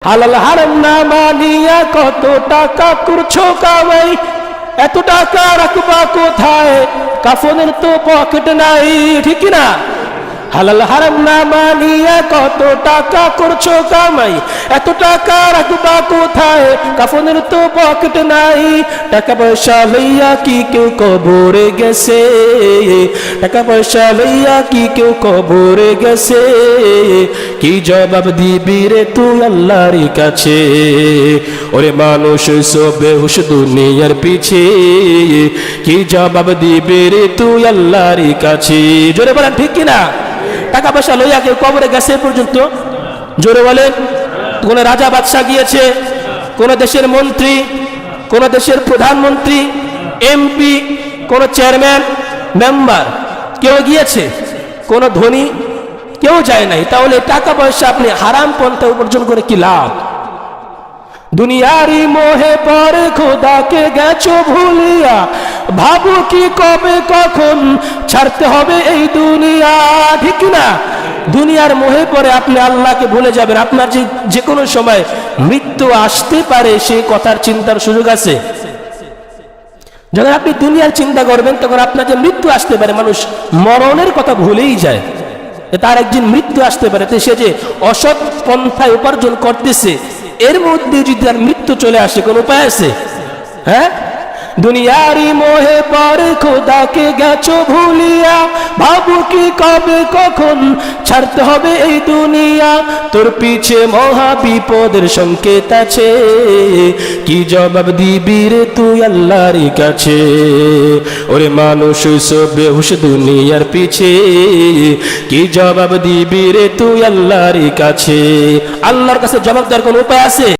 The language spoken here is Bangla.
হালাল হারাম না মানিয়া কত টাকা করছো কামাই, এত টাকা রাখবা কোথায়, কাফনের তো পকেট নাই, ঠিক না? হালাল হারাম না মানিয়া কত টাকা করছো কামাই, এত টাকা রাখবা কোথায়, কাফনের তো পকেট নাই। টাকা পয়সা লইয়া কি কেউ কবরে গেছে, টাকা পয়সা লইয়া কি কেউ কবরে গেছে, কি জবাব দিবি রে তুই আল্লাহর কাছে? ওরে মানুষ সব বেহুশ দুনিয়ার পিছে, কি জবাব দিবি রে তুই আল্লাহর কাছে? জোরে বলেন ঠিক কিনা? টাকা পয়সা লইয়া কেউ কবরে গেছে পর্যন্ত? জোরে বলেন। কোন রাজা বাদশা গিয়েছে, কোন দেশের মন্ত্রী, কোন দেশের প্রধানমন্ত্রী, এমপি, কোন চেয়ারম্যান, মেম্বার কেউ গিয়েছে? কোন ধনী কেউ যায় নাই। তাহলে টাকা পয়সা আপনি হারাম পন্থা উপার্জন করে কি লাভ? দুনিয়ারি মোহে পরে খোদাকে গেছো ভুলিয়া, ভাবো কি কবে কখন ছাড়তে হবে এই দুনিয়া, ঠিক না? দুনিয়ার মোহে পরে আপনি আল্লাহকে ভুলে যাবেন। আপনার যে কোনো সময় মৃত্যু আসতে পারে, সেই কথার চিন্তার সুযোগ আছে? যখন আপনি দুনিয়ার চিন্তা করবেন তখন আপনার যে মৃত্যু আসতে পারে, মানুষ মরণের কথা ভুলেই যায়, তার একদিন মৃত্যু আসতে পারে। তো সে যে অসৎ পন্থায় উপার্জন করতেছে, এর মধ্যে যদি তার মৃত্যু চলে আসে, কোন উপায় আছে? হ্যাঁ, দুনিয়ারি মোহে পরে খোদাকে গেছো ভুলিয়া, ভাবো কি কবে কখন ছাড়তে হবে এই দুনিয়া, তোর পিছে মহা বিপদের সংকেত আছে, কি জবাব দিবি রে তুই আল্লাহর কাছে? ওরে মানুষ সব বেহুশ দুনিয়ার পিছে, কি জবাব দিবি রে তুই আল্লাহর কাছে? আল্লাহর কাছে জবাব দেওয়ার কোন উপায় আছে?